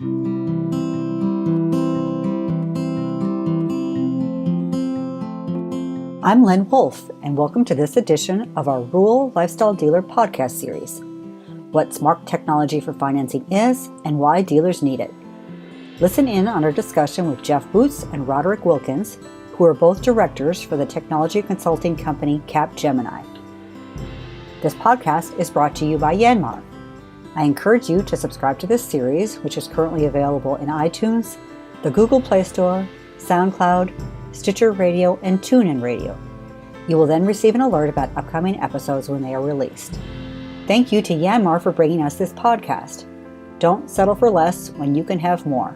I'm Lynn Wolf, and welcome to this edition of our Rural Lifestyle Dealer podcast series. What smart technology for financing is and why dealers need it. Listen in on our discussion with Jeff Boots and Roderick Wilkins, who are both directors for the technology consulting company Capgemini. This podcast is brought to you by Yanmar. I encourage you to subscribe to this series, which is currently available in iTunes, the Google Play Store, SoundCloud, Stitcher Radio, and TuneIn Radio. You will then receive an alert about upcoming episodes when they are released. Thank you to Yanmar for bringing us this podcast. Don't settle for less when you can have more.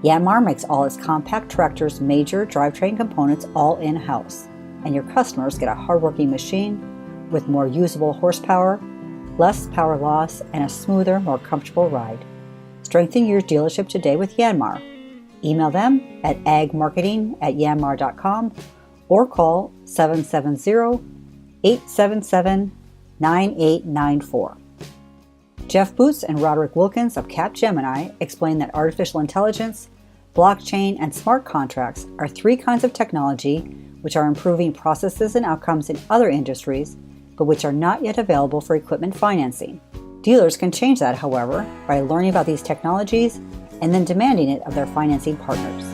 Yanmar makes all its compact tractors' major drivetrain components all in-house, and your customers get a hardworking machine with more usable horsepower, less power loss, and a smoother, more comfortable ride. Strengthen your dealership today with Yanmar. Email them at agmarketing@yanmar.com or call 770-877-9894. Jeff Boots and Roderick Wilkins of Capgemini explain that artificial intelligence, blockchain, and smart contracts are three kinds of technology which are improving processes and outcomes in other industries, but which are not yet available for equipment financing. Dealers can change that, however, by learning about these technologies and then demanding it of their financing partners.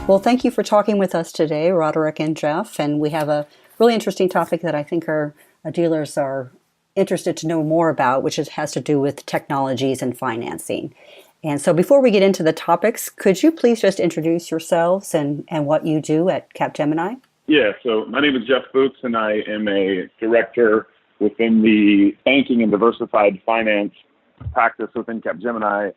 Well, thank you for talking with us today, Roderick and Jeff, and we have a really interesting topic that I think our dealers are interested to know more about, which has to do with technologies and financing. And so before we get into the topics, could you please just introduce yourselves and what you do at Capgemini? Yeah, so my name is Jeff Boots, and I am a director within the banking and diversified finance practice within Capgemini.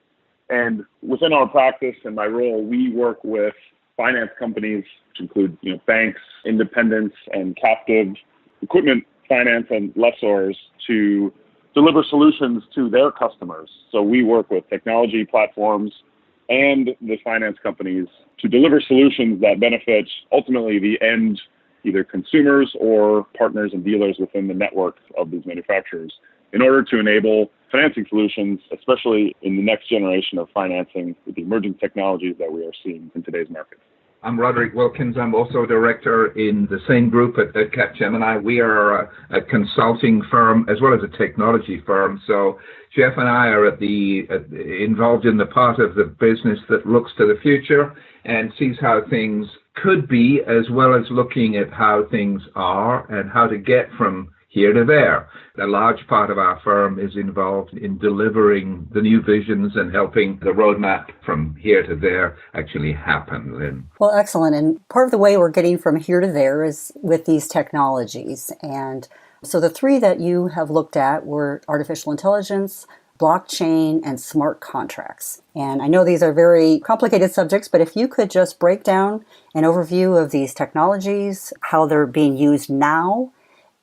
And within our practice and my role, we work with finance companies, which include banks, independents, and captive equipment finance and lessors to deliver solutions to their customers. So we work with technology platforms and the finance companies to deliver solutions that benefit ultimately the end either consumers or partners and dealers within the network of these manufacturers in order to enable financing solutions, especially in the next generation of financing with the emerging technologies that we are seeing in today's market. I'm Roderick Wilkins. I'm also a director in the same group at Capgemini. We are a consulting firm as well as a technology firm. So Jeff and I are involved in the part of the business that looks to the future and sees how things could be, as well as looking at how things are and how to get from here to there. A large part of our firm is involved in delivering the new visions and helping the roadmap from here to there actually happen, Lynn. Well, excellent. And part of the way we're getting from here to there is with these technologies. And so the three that you have looked at were artificial intelligence, blockchain, and smart contracts. And I know these are very complicated subjects, but if you could just break down an overview of these technologies, how they're being used now,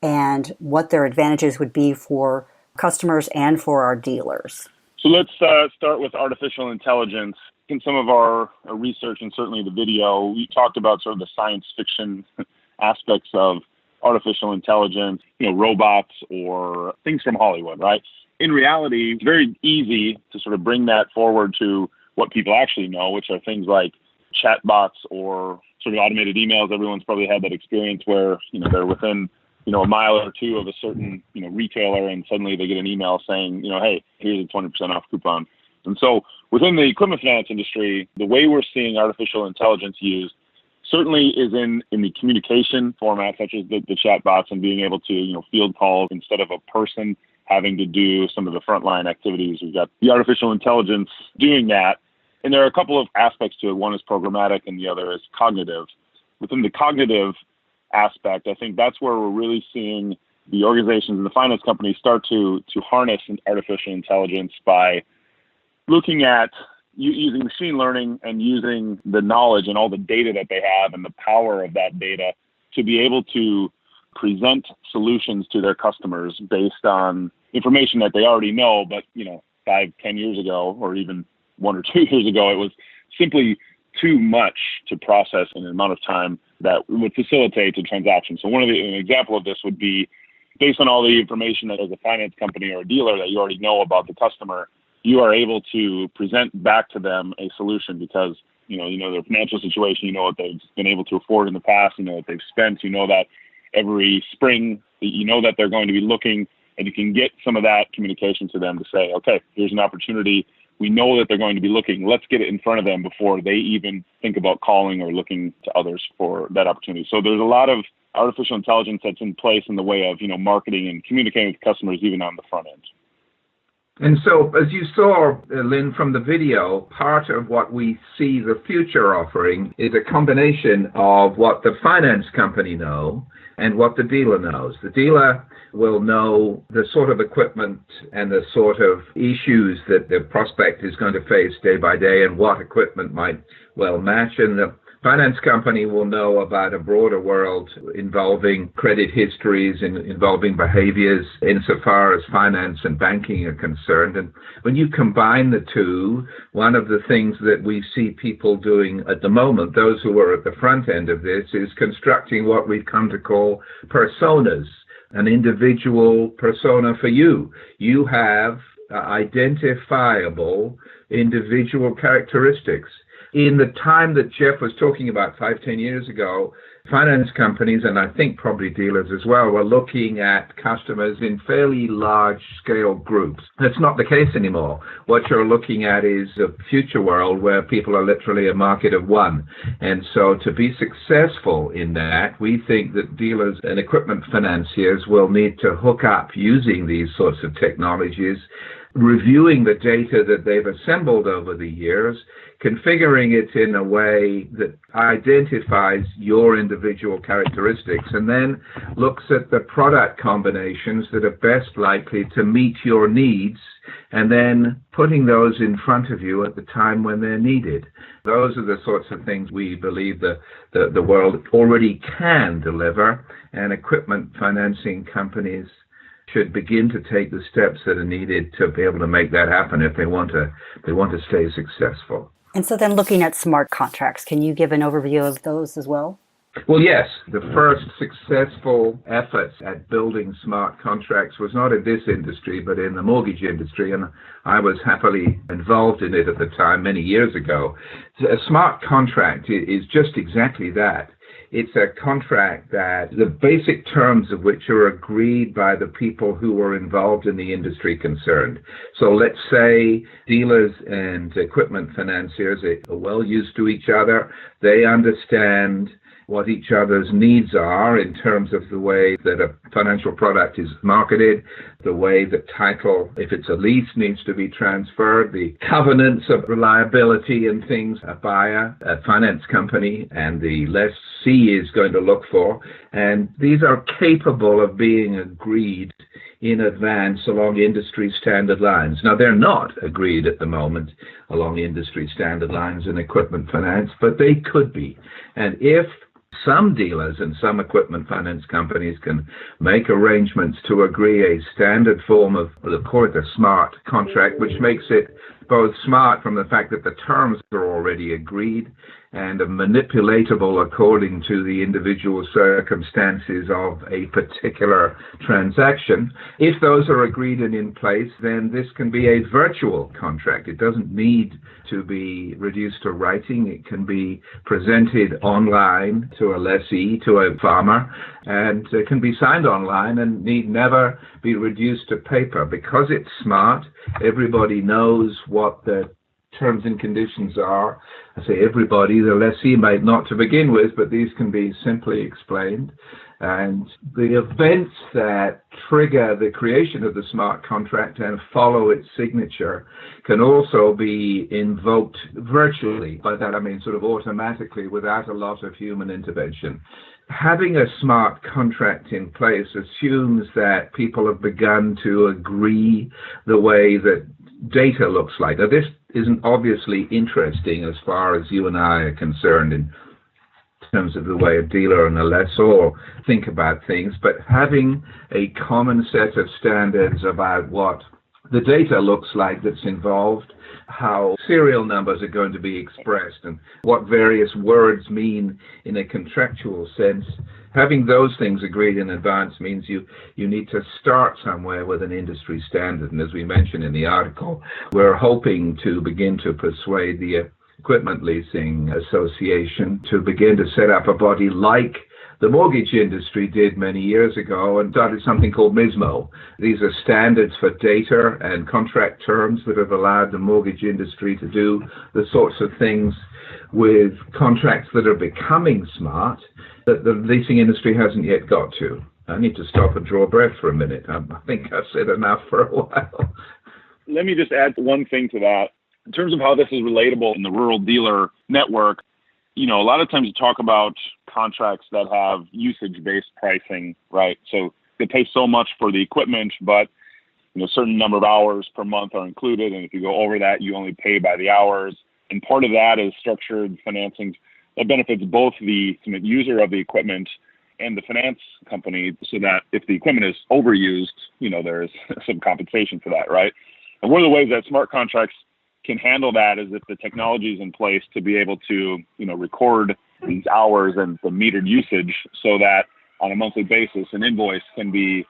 and what their advantages would be for customers and for our dealers. So let's start with artificial intelligence. In some of our research and certainly the video, we talked about sort of the science fiction aspects of artificial intelligence, robots or things from Hollywood, right? In reality, it's very easy to sort of bring that forward to what people actually know, which are things like chatbots or sort of automated emails. Everyone's probably had that experience where, they're within a mile or two of a certain, retailer, and suddenly they get an email saying, hey, here's a 20% off coupon. And so within the equipment finance industry, the way we're seeing artificial intelligence used certainly is in the communication format, such as the chatbots and being able to, field calls instead of a person having to do some of the frontline activities. We've got the artificial intelligence doing that. And there are a couple of aspects to it. One is programmatic and the other is cognitive. Within the cognitive aspect, I think that's where we're really seeing the organizations and the finance companies start to harness artificial intelligence by looking at using machine learning and using the knowledge and all the data that they have and the power of that data to be able to present solutions to their customers based on information that they already know, but 5-10 years ago, or even 1 or 2 years ago, it was simply too much to process in an amount of time that would facilitate the transaction. So an example of this would be based on all the information that as a finance company or a dealer that you already know about the customer, you are able to present back to them a solution because, you know their financial situation, you know what they've been able to afford in the past, you know what they've spent, you know that every spring, you know that they're going to be looking, and you can get some of that communication to them to say, okay, here's an opportunity. We know that they're going to be looking. Let's get it in front of them before they even think about calling or looking to others for that opportunity. So there's a lot of artificial intelligence that's in place in the way of, marketing and communicating with customers even on the front end. And so, as you saw, Lynn, from the video, part of what we see the future offering is a combination of what the finance company know and what the dealer knows. The dealer will know the sort of equipment and the sort of issues that the prospect is going to face day by day and what equipment might well match. And the finance company will know about a broader world involving credit histories and involving behaviors insofar as finance and banking are concerned. And when you combine the two, one of the things that we see people doing at the moment, those who are at the front end of this, is constructing what we've come to call personas, an individual persona for you. You have identifiable individual characteristics. In the time that Jeff was talking about 5-10 years ago, finance companies, and I think probably dealers as well, were looking at customers in fairly large-scale groups. That's not the case anymore. What you're looking at is a future world where people are literally a market of one. And so to be successful in that, we think that dealers and equipment financiers will need to hook up using these sorts of technologies, reviewing the data that they've assembled over the years, configuring it in a way that identifies your individual characteristics, and then looks at the product combinations that are best likely to meet your needs, and then putting those in front of you at the time when they're needed. Those are the sorts of things we believe the world already can deliver, and equipment financing companies should begin to take the steps that are needed to be able to make that happen if they want to stay successful. And so then looking at smart contracts, can you give an overview of those as well? Well, yes. The first successful efforts at building smart contracts was not in this industry, but in the mortgage industry, and I was happily involved in it at the time many years ago. A smart contract is just exactly that. It's a contract that the basic terms of which are agreed by the people who are involved in the industry concerned. So let's say dealers and equipment financiers are well used to each other. They understand what each other's needs are in terms of the way that a financial product is marketed, the way that title, if it's a lease, needs to be transferred, the covenants of reliability and things a buyer, a finance company, and the lessee is going to look for. And these are capable of being agreed in advance along industry standard lines. Now, they're not agreed at the moment along industry standard lines in equipment finance, but they could be. And if some dealers and some equipment finance companies can make arrangements to agree a standard form of, we'll call it a smart contract, which makes it both smart from the fact that the terms are already agreed and manipulatable according to the individual circumstances of a particular transaction. If those are agreed and in place, then this can be a virtual contract. It doesn't need to be reduced to writing. It can be presented online to a lessee, to a farmer, and it can be signed online and need never be reduced to paper. Because it's smart, everybody knows what the terms and conditions are. I say everybody, the lessee might not to begin with, but these can be simply explained. And the events that trigger the creation of the smart contract and follow its signature can also be invoked virtually. By that I mean sort of automatically without a lot of human intervention. Having a smart contract in place assumes that people have begun to agree the way that data looks like. Now, this isn't obviously interesting as far as you and I are concerned in terms of the way a dealer and a lessor think about things, but having a common set of standards about what the data looks like that's involved, how serial numbers are going to be expressed, and what various words mean in a contractual sense. Having those things agreed in advance means you need to start somewhere with an industry standard. And as we mentioned in the article, we're hoping to begin to persuade the Equipment Leasing Association to begin to set up a body like the mortgage industry did many years ago and started something called MISMO. These are standards for data and contract terms that have allowed the mortgage industry to do the sorts of things with contracts that are becoming smart that the leasing industry hasn't yet got to. I need to stop and draw a breath for a minute. I think I've said enough for a while. Let me just add one thing to that. In terms of how this is relatable in the rural dealer network, a lot of times you talk about contracts that have usage-based pricing, right? So they pay so much for the equipment, but a certain number of hours per month are included. And if you go over that, you only pay by the hours. And part of that is structured financing that benefits both the user of the equipment and the finance company, so that if the equipment is overused, there's some compensation for that, right? And one of the ways that smart contracts can handle that is if the technology is in place to be able to, record these hours and the metered usage, so that on a monthly basis, an invoice can be,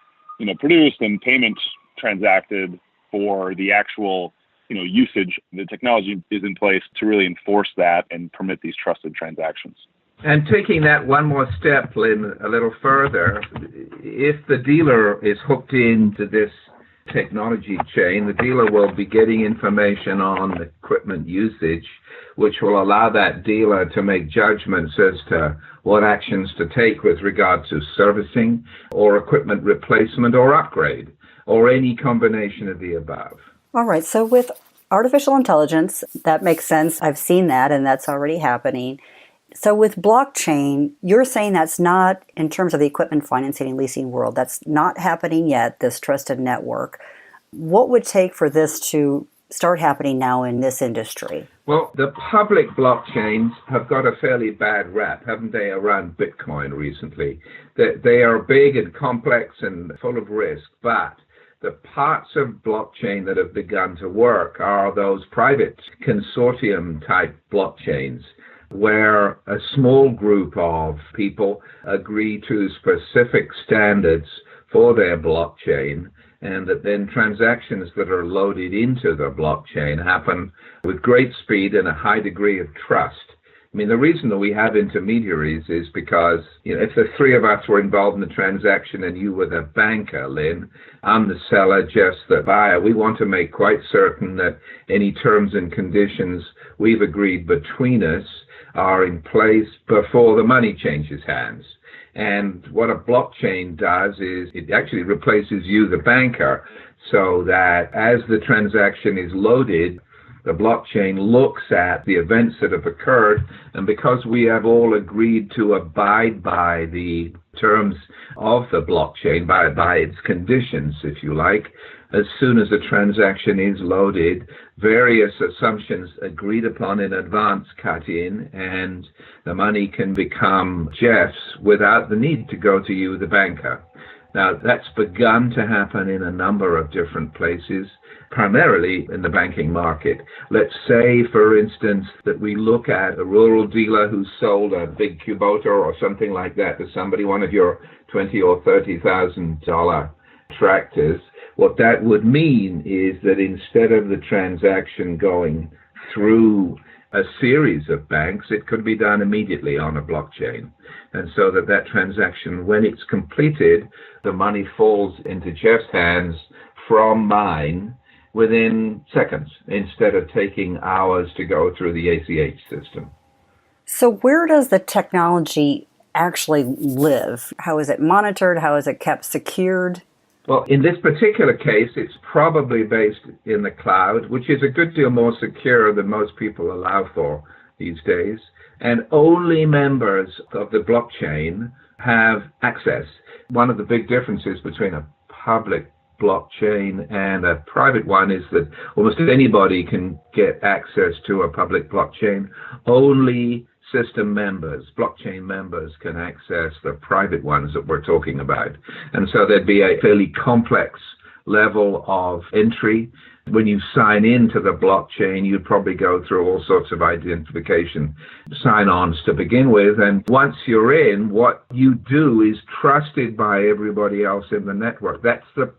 produced and payment transacted for the actual, usage. The technology is in place to really enforce that and permit these trusted transactions. And taking that one more step, Lynn, a little further, if the dealer is hooked into this technology chain, the dealer will be getting information on equipment usage, which will allow that dealer to make judgments as to what actions to take with regard to servicing or equipment replacement or upgrade, or any combination of the above. All right, so with artificial intelligence, that makes sense. I've seen that, and that's already happening. So with blockchain, you're saying that's not, in terms of the equipment financing and leasing world, that's not happening yet, this trusted network. What would it take for this to start happening now in this industry? Well, the public blockchains have got a fairly bad rap, haven't they, around Bitcoin recently? They are big and complex and full of risk, but the parts of blockchain that have begun to work are those private consortium-type blockchains, where a small group of people agree to specific standards for their blockchain, and that then transactions that are loaded into the blockchain happen with great speed and a high degree of trust. I mean, the reason that we have intermediaries is because, if the three of us were involved in the transaction and you were the banker, Lynn, I'm the seller, Jeff's the buyer, we want to make quite certain that any terms and conditions we've agreed between us are in place before the money changes hands. And what a blockchain does is it actually replaces you, the banker, so that as the transaction is loaded, the blockchain looks at the events that have occurred, and because we have all agreed to abide by the terms of the blockchain, by its conditions, if you like, as soon as the transaction is loaded, various assumptions agreed upon in advance cut in, and the money can become Jeff's without the need to go to you, the banker. Now, that's begun to happen in a number of different places, primarily in the banking market. Let's say, for instance, that we look at a rural dealer who sold a big Kubota or something like that to somebody, one of your $20,000 or $30,000 tractors. What that would mean is that instead of the transaction going through a series of banks, it could be done immediately on a blockchain. And so that transaction, when it's completed, the money falls into Jeff's hands from mine within seconds, instead of taking hours to go through the ACH system. So where does the technology actually live? How is it monitored? How is it kept secured? Well, in this particular case, it's probably based in the cloud, which is a good deal more secure than most people allow for these days. And only members of the blockchain have access. One of the big differences between a public blockchain and a private one is that almost anybody can get access to a public blockchain. Only system members, blockchain members, can access the private ones that we're talking about. And so there'd be a fairly complex level of entry. When you sign into the blockchain, you'd probably go through all sorts of identification sign-ons to begin with. And once you're in, what you do is trusted by everybody else in the network. That's the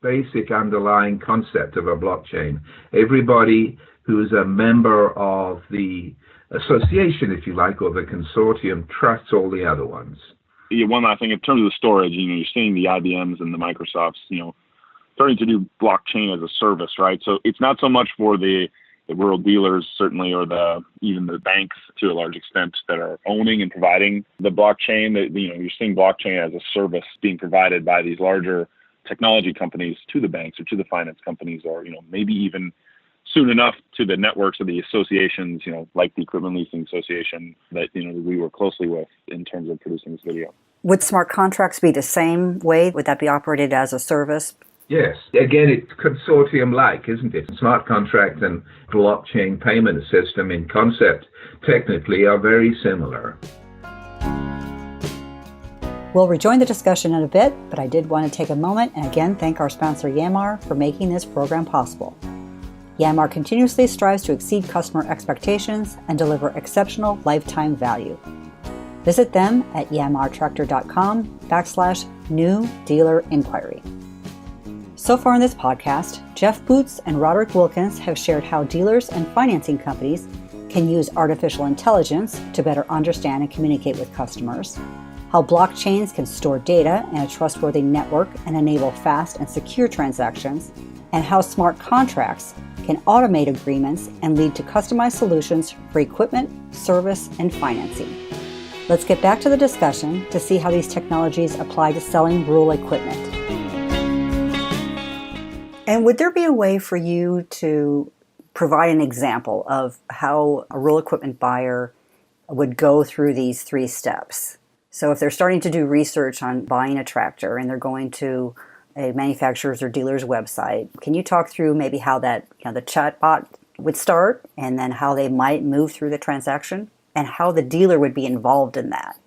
basic underlying concept of a blockchain. Everybody who's a member of the association, if you like, or the consortium, trusts all the other ones. Yeah, one last thing, in terms of the storage, you're seeing the IBMs and the Microsofts, starting to do blockchain as a service, right? So it's not so much for the rural dealers, certainly, or even the banks to a large extent that are owning and providing the blockchain. That you're seeing blockchain as a service being provided by these larger technology companies to the banks or to the finance companies, or maybe even soon enough to the networks of the associations, like the Equipment Leasing Association that we work closely with in terms of producing this video. Would smart contracts be the same way? Would that be operated as a service? Yes. Again, it's consortium-like, isn't it? Smart contract and blockchain payment system in concept technically are very similar. We'll rejoin the discussion in a bit, but I did want to take a moment and again thank our sponsor Yanmar for making this program possible. Yanmar continuously strives to exceed customer expectations and deliver exceptional lifetime value. Visit them at yanmartractor.com/new dealer inquiry. So far in this podcast, Jeff Boots and Roderick Wilkins have shared how dealers and financing companies can use artificial intelligence to better understand and communicate with customers, how blockchains can store data in a trustworthy network and enable fast and secure transactions, and how smart contracts can automate agreements and lead to customized solutions for equipment, service, and financing. Let's get back to the discussion to see how these technologies apply to selling rural equipment. And would there be a way for you to provide an example of how a rural equipment buyer would go through these 3 steps? So if they're starting to do research on buying a tractor and they're going to a manufacturer's or dealer's website, can you talk through maybe how that the chatbot would start, and then how they might move through the transaction, and how the dealer would be involved in that?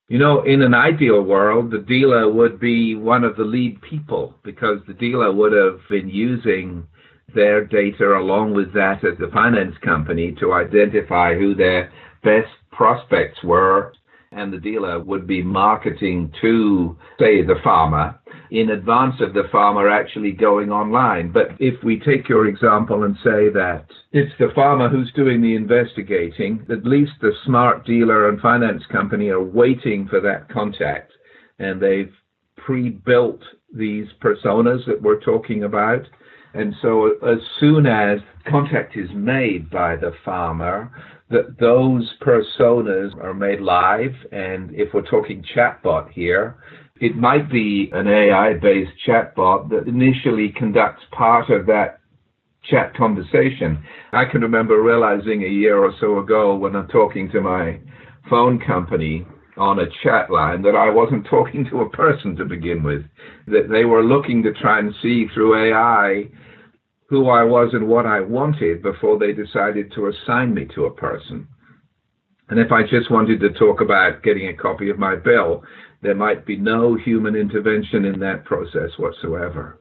In an ideal world, the dealer would be one of the lead people, because the dealer would have been using their data along with that of the finance company to identify who their best prospects were, and the dealer would be marketing to, say, the farmer in advance of the farmer actually going online. But if we take your example and say that it's the farmer who's doing the investigating, at least the smart dealer and finance company are waiting for that contact, and they've pre-built these personas that we're talking about. And so as soon as contact is made by the farmer, that those personas are made live. And if we're talking chatbot here, it might be an AI-based chatbot that initially conducts part of that chat conversation. I can remember realizing a year or so ago when I'm talking to my phone company on a chat line that I wasn't talking to a person to begin with, that they were looking to try and see through AI who I was and what I wanted before they decided to assign me to a person. And if I just wanted to talk about getting a copy of my bill, there might be no human intervention in that process whatsoever.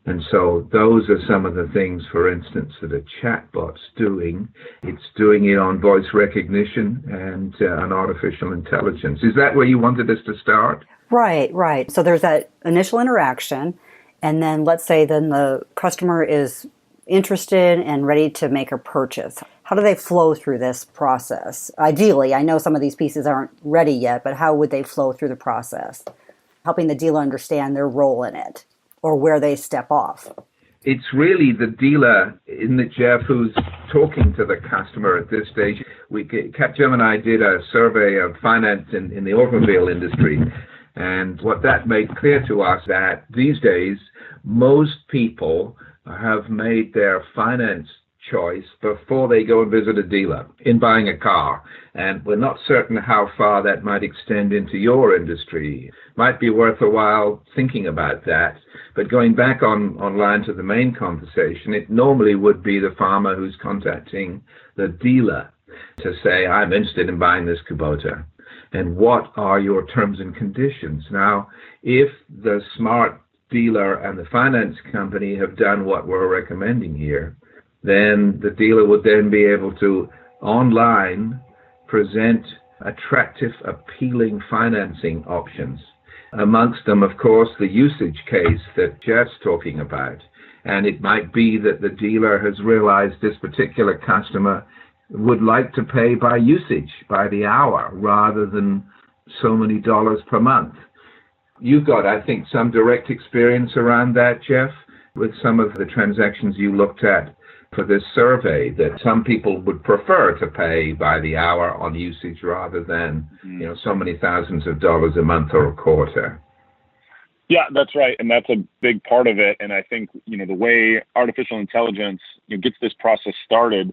And so those are some of the things, for instance, that a chatbot's doing. It's doing it on voice recognition and on artificial intelligence. Is that where you wanted us to start? Right. So there's that initial interaction, and then let's say then the customer is interested and ready to make a purchase. How do they flow through this process? Ideally, I know some of these pieces aren't ready yet, but how would they flow through the process? Helping the dealer understand their role in it, or where they step off. It's really the dealer, isn't it, Jeff, who's talking to the customer at this stage. Capgemini did a survey of finance in the automobile industry, and what that made clear to us that these days, most people have made their finance choice before they go and visit a dealer in buying a car. And we're not certain how far that might extend into your industry. Might be worth a while thinking about that. But going back online to the main conversation, it normally would be the farmer who's contacting the dealer to say, I'm interested in buying this Kubota, and what are your terms and conditions? Now, if the smart dealer and the finance company have done what we're recommending here, then the dealer would then be able to online present attractive, appealing financing options. Amongst them, of course, the usage case that Jeff's talking about. And it might be that the dealer has realized this particular customer would like to pay by usage, by the hour, rather than so many dollars per month. You've got, I think, some direct experience around that, Jeff, with some of the transactions you looked at for this survey, that some people would prefer to pay by the hour on usage rather than, so many thousands of dollars a month or a quarter. Yeah, that's right. And that's a big part of it. And I think, the way artificial intelligence gets this process started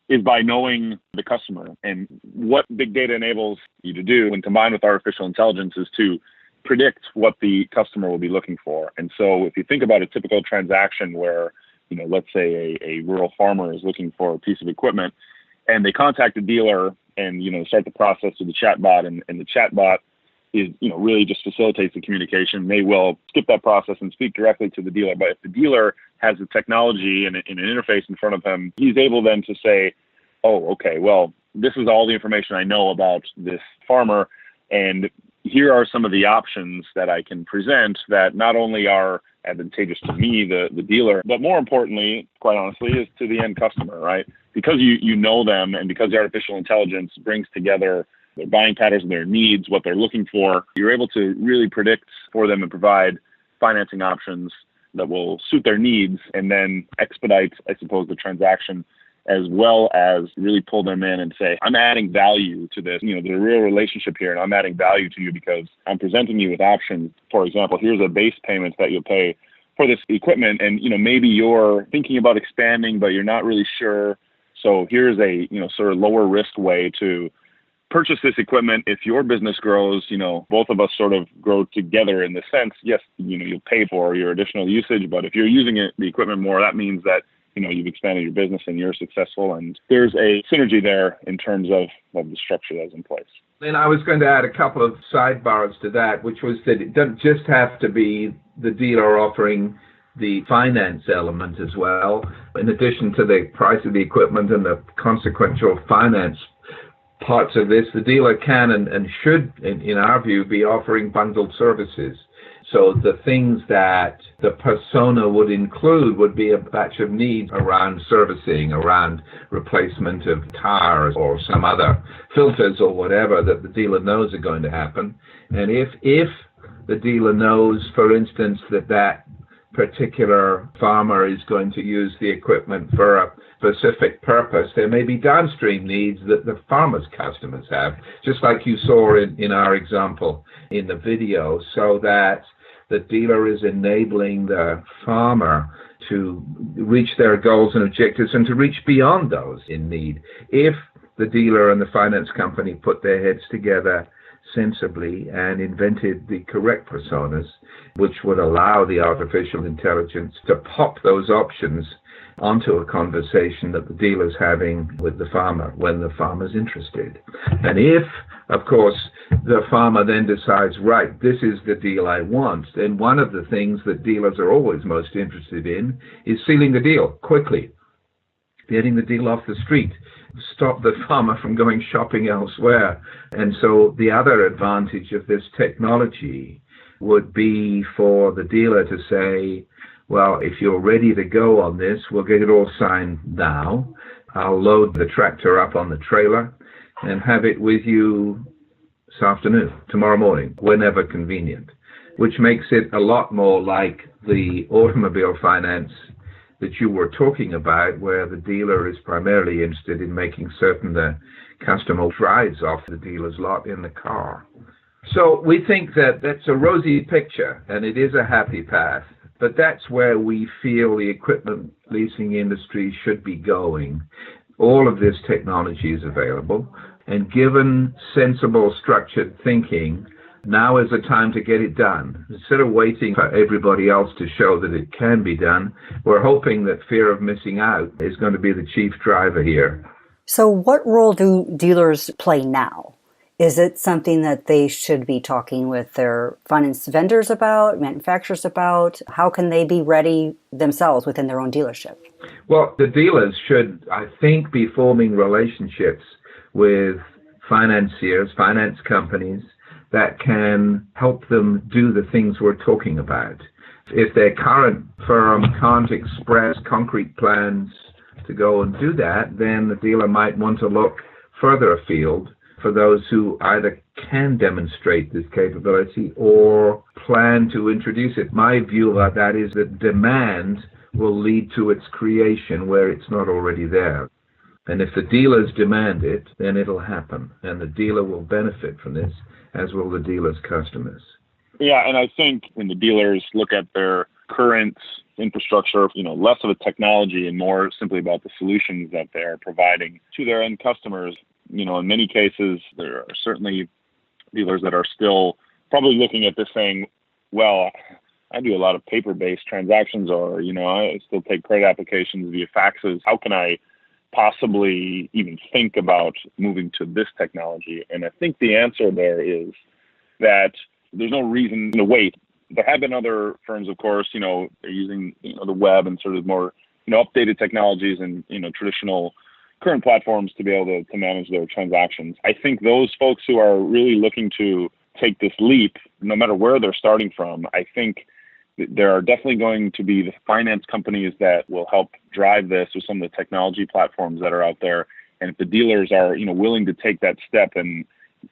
is by knowing the customer. And what big data enables you to do when combined with artificial intelligence is to predict what the customer will be looking for. And so if you think about a typical transaction where, let's say a rural farmer is looking for a piece of equipment and they contact a dealer and, start the process with the chatbot, and the chatbot is, really just facilitates the communication. They will skip that process and speak directly to the dealer. But if the dealer has the technology and an interface in front of him, he's able then to say, oh, okay, well, this is all the information I know about this farmer, and here are some of the options that I can present that not only are advantageous to me, the dealer, but more importantly, quite honestly, is to the end customer, right? Because you know them, and because the artificial intelligence brings together their buying patterns and their needs, what they're looking for, you're able to really predict for them and provide financing options that will suit their needs and then expedite, I suppose, the transaction, as well as really pull them in and say, I'm adding value to this. There's a real relationship here, and I'm adding value to you because I'm presenting you with options. For example, here's a base payment that you'll pay for this equipment, and maybe you're thinking about expanding, but you're not really sure. So here's a sort of lower risk way to purchase this equipment. If your business grows, both of us sort of grow together in the sense, yes, you'll pay for your additional usage, but if you're using the equipment more, that means that you've expanded your business and you're successful. And there's a synergy there in terms of the structure that's in place. And I was going to add a couple of sidebars to that, which was that it doesn't just have to be the dealer offering the finance element as well. In addition to the price of the equipment and the consequential finance parts of this, the dealer can and should, in our view, be offering bundled services. So the things that the persona would include would be a batch of needs around servicing, around replacement of tires or some other filters or whatever that the dealer knows are going to happen. And if the dealer knows, for instance, that particular farmer is going to use the equipment for a specific purpose, there may be downstream needs that the farmer's customers have, just like you saw in our example in the video, so that the dealer is enabling the farmer to reach their goals and objectives and to reach beyond those in need. If the dealer and the finance company put their heads together sensibly and invented the correct personas, which would allow the artificial intelligence to pop those options onto a conversation that the dealer's having with the farmer when the farmer's interested. And if, of course, the farmer then decides, right, this is the deal I want, then one of the things that dealers are always most interested in is sealing the deal quickly, getting the deal off the street, stop the farmer from going shopping elsewhere. And so the other advantage of this technology would be for the dealer to say, well, if you're ready to go on this, we'll get it all signed now. I'll load the tractor up on the trailer and have it with you this afternoon, tomorrow morning, whenever convenient, which makes it a lot more like the automobile finance that you were talking about, where the dealer is primarily interested in making certain the customer drives off the dealer's lot in the car. So we think that that's a rosy picture, and it is a happy path, but that's where we feel the equipment leasing industry should be going. All of this technology is available, and given sensible, structured thinking, now is the time to get it done. Instead of waiting for everybody else to show that it can be done, we're hoping that fear of missing out is going to be the chief driver here. So what role do dealers play now Is it something that they should be talking with their finance vendors about, manufacturers about? How can they be ready themselves within their own dealership? Well, the dealers should, I think, be forming relationships with financiers, finance companies that can help them do the things we're talking about. If their current firm can't express concrete plans to go and do that, then the dealer might want to look further afield for those who either can demonstrate this capability or plan to introduce it. My view about that is that demand will lead to its creation where it's not already there. And if the dealers demand it, then it'll happen. And the dealer will benefit from this, as will the dealer's customers. Yeah, and I think when the dealers look at their current infrastructure, less of a technology and more simply about the solutions that they're providing to their end customers, in many cases, there are certainly dealers that are still probably looking at this saying, well, I do a lot of paper-based transactions, or, I still take credit applications via faxes. How can I possibly even think about moving to this technology? And I think the answer there is that there's no reason to wait. There have been other firms, of course, they're using the web and sort of more updated technologies and traditional current platforms to be able to manage their transactions. I think those folks who are really looking to take this leap, no matter where they're starting from, I think there are definitely going to be the finance companies that will help drive this with some of the technology platforms that are out there. And if the dealers are willing to take that step and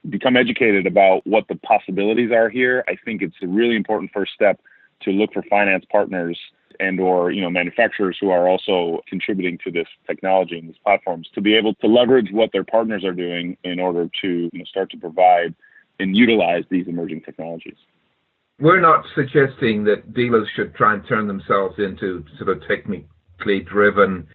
become educated about what the possibilities are here, I think it's a really important first step to look for finance partners and or manufacturers who are also contributing to this technology and these platforms to be able to leverage what their partners are doing in order to start to provide and utilize these emerging technologies. We're not suggesting that dealers should try and turn themselves into sort of technically driven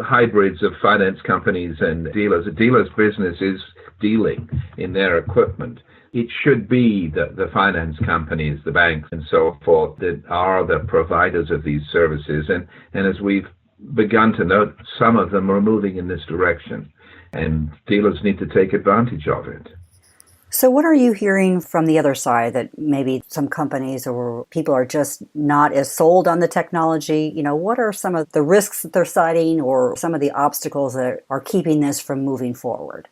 hybrids of finance companies and dealers. A dealer's business is dealing in their equipment. It should be the finance companies, the banks and so forth that are the providers of these services. And as we've begun to note, some of them are moving in this direction, and dealers need to take advantage of it. So what are you hearing from the other side, that maybe some companies or people are just not as sold on the technology? What are some of the risks that they're citing or some of the obstacles that are keeping this from moving forward?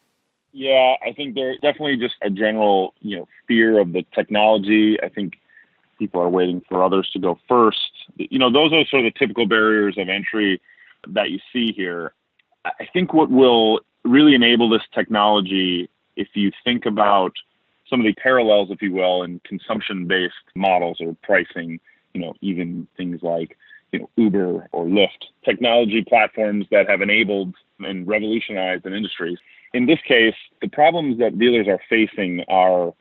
Yeah, I think there's definitely just a general, fear of the technology. I think people are waiting for others to go first. Those are sort of the typical barriers of entry that you see here. I think what will really enable this technology, if you think about some of the parallels, if you will, in consumption-based models or pricing, even things like, Uber or Lyft, technology platforms that have enabled and revolutionized an industry. In this case, the problems that dealers are facing are,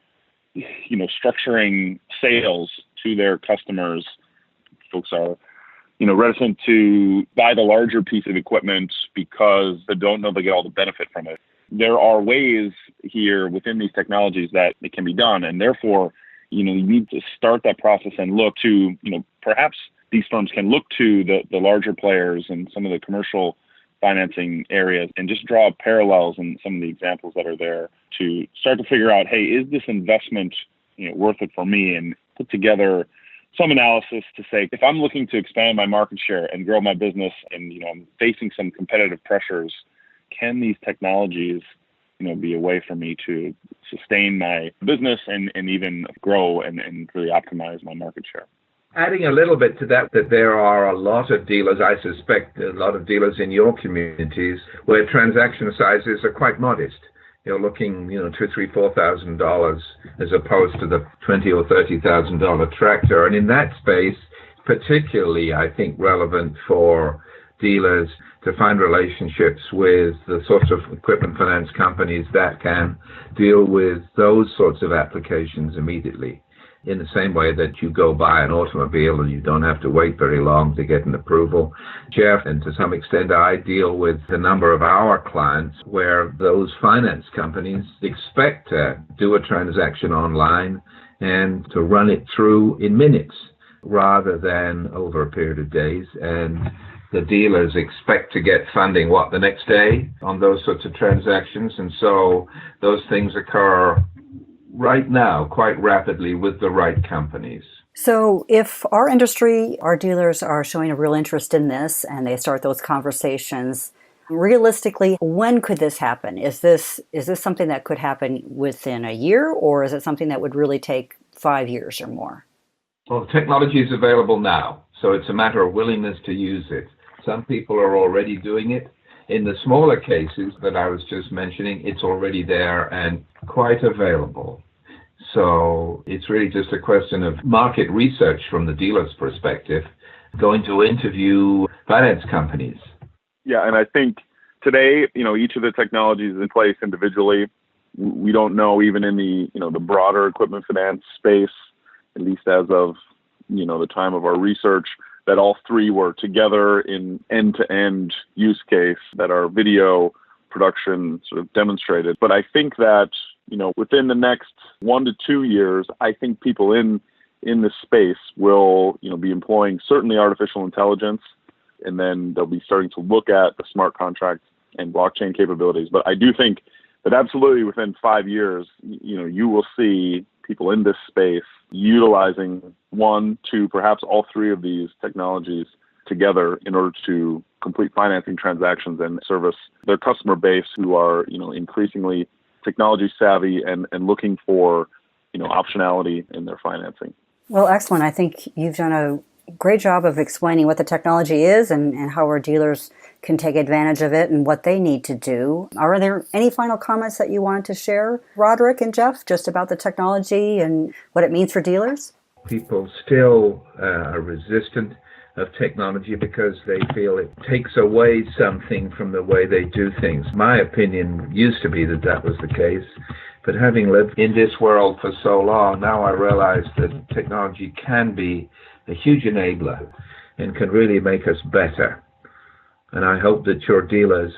structuring sales to their customers. Folks are, reticent to buy the larger piece of equipment because they don't know they get all the benefit from it. There are ways here within these technologies that it can be done, and therefore, you need to start that process and look to, perhaps these firms can look to the larger players and some of the commercial financing areas and just draw parallels in some of the examples that are there to start to figure out, hey, is this investment worth it for me? And put together some analysis to say, if I'm looking to expand my market share and grow my business and I'm facing some competitive pressures, can these technologies be a way for me to sustain my business and even grow and really optimize my market share? Adding a little bit to that there are a lot of dealers, I suspect a lot of dealers in your communities where transaction sizes are quite modest. You're looking, $2,000, $3,000, $4,000 as opposed to the $20,000 or $30,000 tractor. And in that space, particularly, I think, relevant for dealers to find relationships with the sorts of equipment finance companies that can deal with those sorts of applications immediately. In the same way that you go buy an automobile and you don't have to wait very long to get an approval. Jeff, and to some extent I deal with a number of our clients where those finance companies expect to do a transaction online and to run it through in minutes rather than over a period of days. And the dealers expect to get funding, the next day on those sorts of transactions. And so those things occur right now quite rapidly with the right companies. So if our industry, our dealers are showing a real interest in this and they start those conversations, realistically, when could this happen? Is this something that could happen within a year, or is it something that would really take 5 years or more? Well, technology is available now, so it's a matter of willingness to use it. Some people are already doing it. In the smaller cases that I was just mentioning, it's already there and quite available. So it's really just a question of market research from the dealer's perspective, going to interview finance companies. Yeah, and I think today, each of the technologies in place individually, we don't know, even in the, the broader equipment finance space, at least as of, the time of our research, that all three were together in end-to-end use case that our video production sort of demonstrated. But I think that, within the next 1 to 2 years, I think people in this space will, be employing certainly artificial intelligence, and then they'll be starting to look at the smart contract and blockchain capabilities. But I do think that absolutely within 5 years, you will see people in this space utilizing 1, 2, perhaps all three of these technologies together in order to complete financing transactions and service their customer base who are, increasingly technology savvy and looking for, optionality in their financing. Well, excellent. I think you've done a great job of explaining what the technology is and how our dealers can take advantage of it and what they need to do. Are there any final comments that you wanted to share, Roderick and Jeff, just about the technology and what it means for dealers? People still are resistant of technology because they feel it takes away something from the way they do things. My opinion used to be that was the case, but having lived in this world for so long, now I realize that technology can be a huge enabler and can really make us better. And I hope that your dealers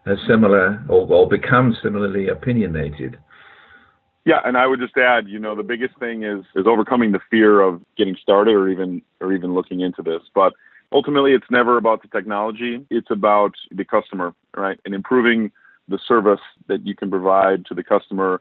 are similar or become similarly opinionated. Yeah, and I would just add, the biggest thing is overcoming the fear of getting started or even looking into this. But ultimately, it's never about the technology. It's about the customer, right? And improving the service that you can provide to the customer,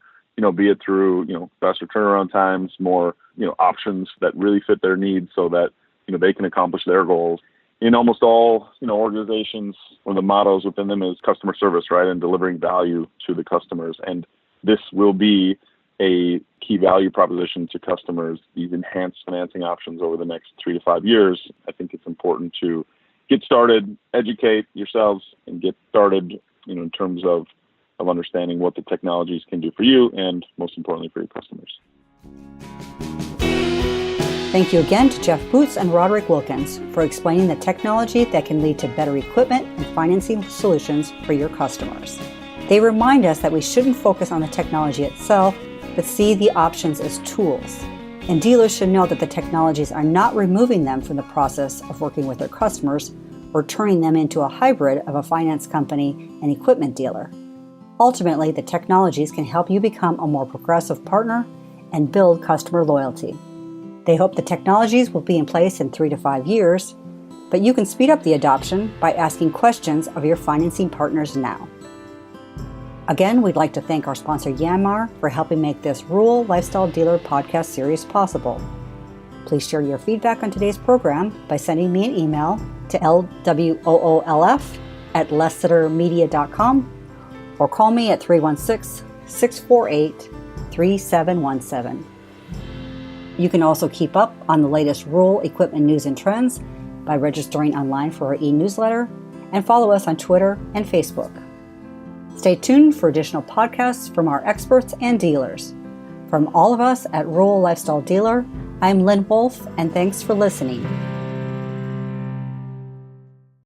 be it through, faster turnaround times, more, options that really fit their needs so that, they can accomplish their goals. In almost all, organizations, one of the mottos within them is customer service, right? And delivering value to the customers. And this will be a key value proposition to customers, these enhanced financing options over the next 3 to 5 years. I think it's important to get started, educate yourselves, and get started, in terms of understanding what the technologies can do for you and, most importantly, for your customers. Thank you again to Jeff Boots and Roderick Wilkins for explaining the technology that can lead to better equipment and financing solutions for your customers. They remind us that we shouldn't focus on the technology itself, but see the options as tools. And dealers should know that the technologies are not removing them from the process of working with their customers or turning them into a hybrid of a finance company and equipment dealer. Ultimately, the technologies can help you become a more progressive partner and build customer loyalty. They hope the technologies will be in place in 3 to 5 years, but you can speed up the adoption by asking questions of your financing partners now. Again, we'd like to thank our sponsor Yanmar for helping make this Rural Lifestyle Dealer podcast series possible. Please share your feedback on today's program by sending me an email to lwoolf@lessitermedia.com or call me at 316-648-3717. You can also keep up on the latest rural equipment news and trends by registering online for our e-newsletter and follow us on Twitter and Facebook. Stay tuned for additional podcasts from our experts and dealers. From all of us at Rural Lifestyle Dealer, I'm Lynn Wolf, and thanks for listening.